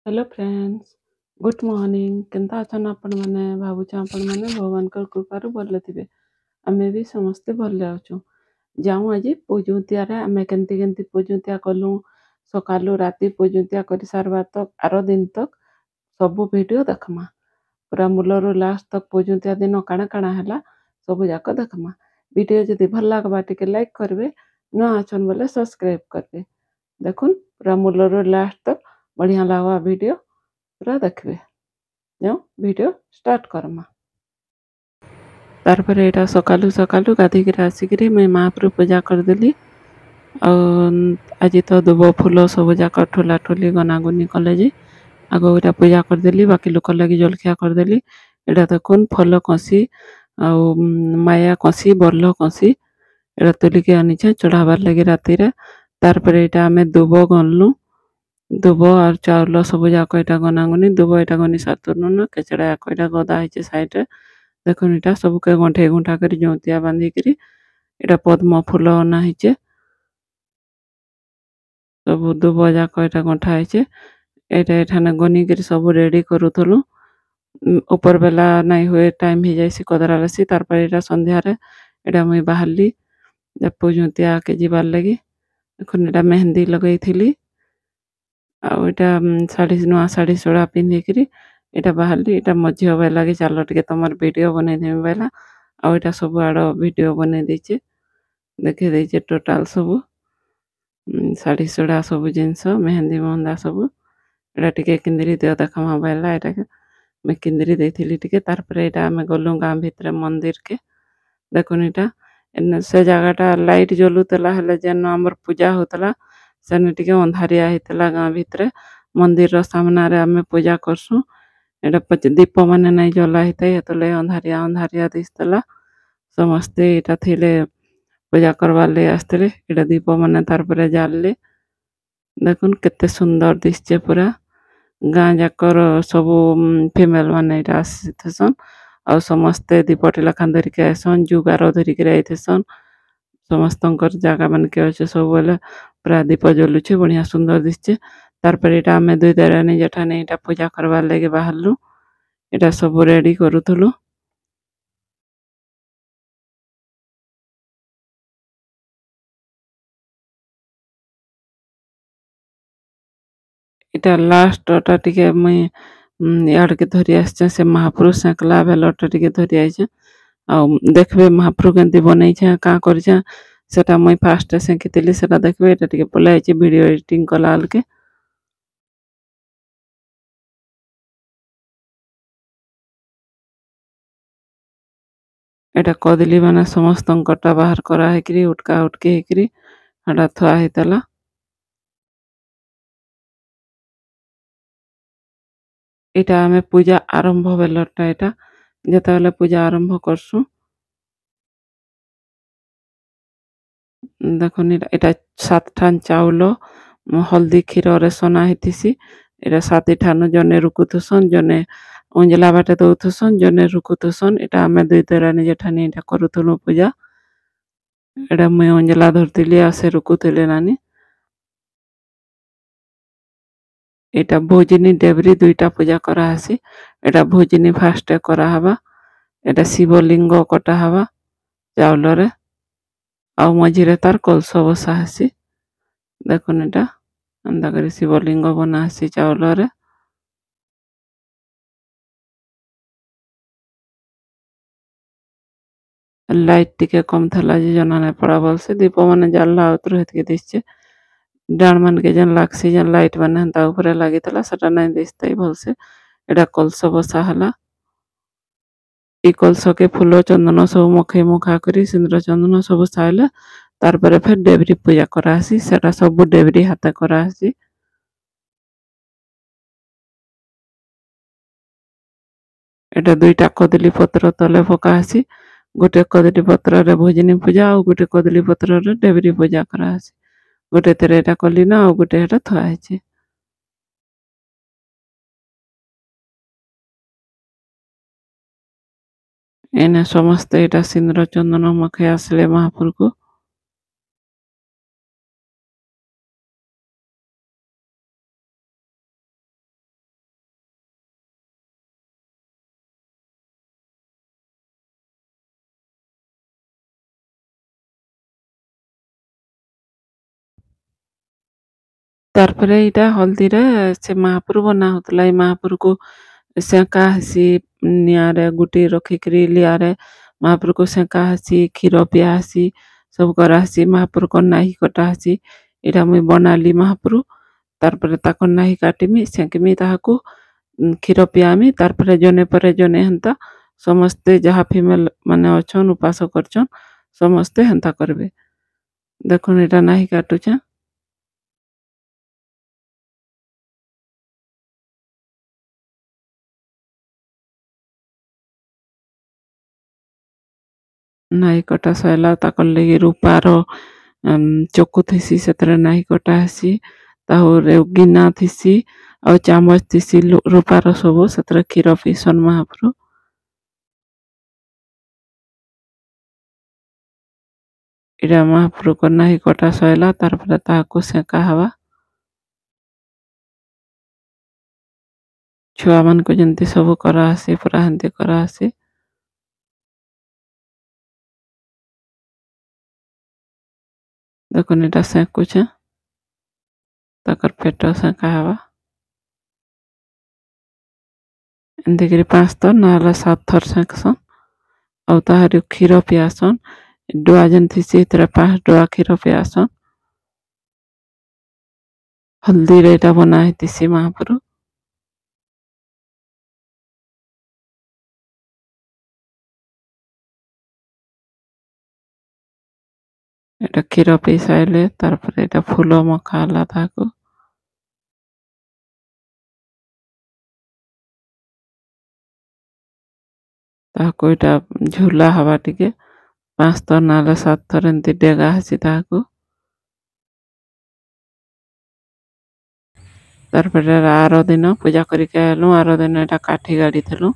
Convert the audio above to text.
Hello friends, good morning. केनता अछन आपण माने? भाबुछ आपण माने भगवान कर कृपारू भले थिबे। आमे भी समस्ते भले अछु। जाऊ आज पूजुतिया रे आमे केनती केनती पूजुतिया कलु सकालु राती पूजुतिया करि सारबा तक आरो दिन तक सब वीडियो देखमा। पूरा मूलरू लास्ट तक पूजुतिया दिन काଣା काଣା हैला सब जाक देखमा। वीडियो जदि भल लागबा टिके लाइक करबे, न अछन बोले सब्सक्राइब करबे। देखुन पूरा मूलरू लास्ट तक बढ़िया लागवा वीडियो पूरा देखबे। जाऊ वीडियो स्टार्ट करमा। तार पर एटा सकालू सकालू गाधी के आसिकरी मैं महाप्रभु पूजा कर देली। आज तो दुब फूल सब जाक ठोला ठोली गनागुनी कले जे आगो एटा पूजा कर देली। बाकी लोक लगी जलखिया कर देली। एटा देखुन फल कसी माया कसी बरल कसी एटा तुलिके आनिछे चढ़ाबार लगी राति रे। तार पर एटा आमे दुब गनलु। दुब और चाउल सब जाक एटा गनागुनी दुब एटा गनी सातुन केचड़ा याक एटा गदा हिचे साइड रे। देखुन एटा सब के गंठे गुंठा करी जोतिया बांधी करी एटा पद्म फूल अना हिचे। सब दुब जाक एटा गंठा हिचे। एटा एठाने गनी करी सब रेडी करूथलु। ऊपर बेला नहीं हुए टाइम ही जाइसी कदरा लसी। तार पर एटा संध्या रे एटा मुई बाहरली पूजुतिया के जीवार लगी। देखुन एटा मेहंदी लगई थिली। एटा साड़ी नुआ साड़ी सोड़ा पिंधि करी एटा बाहरली। एटा मझी हवे लगी चालो टिके तमर वीडियो बनै देमी बेला। एटा सब आड़ वीडियो बनै देछे, देखे देछे टोटाल सब साड़ी सोड़ा सब जिनस मेहंदी महंदा सब एटा टिके किंदरी देव देखमा बेला। एटा मैं किंदरी देथिली टिके। तार पर एटा आमे गलु गां भितरे मंदिर के। देखुन एटा से जगहटा लाइट जलुतला हेले जेन हमर पूजा होतला सेने टिके अंधारिया हितला गां भितरे। मंदिर रो सामना रे आमे पूजा करसु। एटा दीप माने नहीं जला हिते हेतले अंधारिया अंधारिया दिसतला। समस्ते एटा थिले पूजा करवार ले आस्तले। एटा दीप माने तार पर जालले। देखुन केते सुंदर दिसचे पूरा गां जाकर सब फीमेल माने एटा आसीथसन। और समस्ते दीपटी लखान धरिके आइसन, जुगार धरिके आइथसन। समस्तंकर जागा मन के अच्छे सब बोले पूरा दीप जलुचे बढ़िया सुंदर दिसचे। तार पर एटा आमे दुई देरानी जेठानी एटा पूजा करवार लगे बाहरलु। एटा सब रेडी करूथलु। एटा लास्ट टा टिके मुई याड के धरि आछे से महापुरुष सेकला बेलटा टिके धरि आइछे। देखबे महाप्रभु केंती बनै छे का कर छे सेटा मुई फास्ट सेकितिली सेटा देखबे। एटा टिके पलाई छे वीडियो एडिटिंग कलाल के। एटा कदली माने समस्त कटा बाहर करा हेकरी उटका उटके हेकरी हडा थुआ हेतला। एटा आमे पूजा आरंभ बेलटा एटा जेतेबेले पूजा आरंभ करसु। देखुन एटा 7 ठान चाउल हल्दी क्षीर रे सना हेतिसी। एटा 7 ठान जने रुकुथसन जने उंजला बाटे दउथसन जने रुकुथसन। एटा आमे दुई देरानी जेठानी एटा करूथनु पूजा। एटा मुई उंजला धरतिली आसे रुकुथले नानी। एटा भोजनी डेबरी दुईटा पूजा करा हसी। एटा भोजनी फास्ट करा हवा। एटा शिवलिंग कटा हवा चाउल रे। आउ मझिरे तार कलश बसा हसी। देखुन एटा अंदा करी शिवलिंग बना हसी चाउल रे। लाइट टिके कम थला जे जना ने पड़ा बोल से दीप माने जल्ला उतर हेत के दिसचे। डाण मन के जन लागसी जन लाइट बने हंता ऊपर लागी थला सटा नहीं दिसतई भल से। एटा कलश बसा हला। ई कलश के फूल चंदन सब मखे मुखा करी सिंदूर चंदन सब साइले तार पर फिर डेबरी पूजा करा हसी। सेटा सब डेबरी हाथ करा हसी। एटा दुईटा कदली पत्र तले पका हसी। गोटे कदली पत्र रे भोजनी पूजा और गोटे कदली पत्र रे डेबरी पूजा करा हसी। गोटे तेरे एटा कली ना और गोटे एटा थुआ हेचे। एने समस्त एटा सिंदूर चंदन मखे आसले महापुर को। ତାର୍ ପରେ ଇଟା ହଲଦିରେ ସେ ମାହାପୁରୁ ବନା ହଉଥିଲା। ଏ ମାହାପୁରୁକୁ ସେଙ୍କା ହେସି ନିଆଁରେ ଗୁଟି ରଖିକିରି ଲିଆରେ ମାହାପୁରୁକୁ ସେଙ୍କା ହେସି, କ୍ଷୀର ପିଆ ହେସି, ସବୁ କରାହେସି। ମାହାପୁରୁଙ୍କ ନାହି କଟା ହେସି। ଇଟା ମୁଇଁ ବନାଲି ମାହାପୁରୁ। ତାର୍ ପରେ ତାକର୍ ନାହି କାଟିମି, ସେଙ୍କିମି ତାହାକୁ, କ୍ଷୀର ପିଆମି। ତାର୍ ପରେ ଜଣେ ପରେ ଜଣେ ହେନ୍ତା ସମସ୍ତେ ଯାହା ଫିମେଲ୍ ମାନେ ଅଛନ୍ ଉପାସ କରିଛନ୍ ସମସ୍ତେ ହେନ୍ତା କରିବେ। ଦେଖୁନ୍ ଇଟା ନାହି କାଟୁଛେଁ। ନାହି କଟା ସଇଲା ତାକର୍ ଲାଗି ରୂପାର ଚକୁ ଥିସି, ସେଥିରେ ନାହି କଟା ହେସି। ତାହୁରେ ଗିନା ଥିସି ଆଉ ଚାମଚ ଥିସି ରୂପାର ସବୁ, ସେଥିରେ କ୍ଷୀର ପିଇସନ୍ ମାହାପୁରୁ। ଇଟା ମାହାପୁରୁଙ୍କ ନାହି କଟା ସଇଲା, ତାର୍ ପରେ ତାହାକୁ ସେଙ୍କା ହେବା। ଛୁଆମାନଙ୍କୁ ଯେମିତି ସବୁ କରାହେସି ପୁରା ହେନ୍ତି କରାହେସି। ଦେଖୁନ୍ ଇଟା ସେଙ୍କୁଛେଁ, ତାକର୍ ପେଟ ସେଙ୍କା ହେବା। ଏନ୍ତି କରି 5 ଥର ନହେଲେ 7 ଥର ସେଙ୍କସନ୍। ଆଉ ତାହାରୁ କ୍ଷୀର ପିଆସନ୍। ଡୁଆ ଯେନ୍ ଥିସି ସେଥିରେ 5 ଡୁଆ କ୍ଷୀର ପିଆସନ୍। ହଲଦିରେ ଇଟା ବନା ହେଇଥିସି ମାହାପୁରୁ। ଏଟା କ୍ଷୀର ପିଇ ସାଇଲେ ତାର୍ ପରେ ଏଟା ଫୁଲ ମଖା ହେଲା ତାହାକୁ। ତାହାକୁ ଇଟା ଝୁଲା ହେବା ଟିକେ 5 ଥର ନହେଲେ 7 ଥର ଏନ୍ତି ଡେଗା ହେସି ତାହାକୁ। ତାର୍ ପରେ ଆର ଦିନ ପୂଜା କରିକି ଆଏଲୁ। ଆର ଦିନ ଏଟା କାଠି ଗାଡ଼ିଥିଲୁ।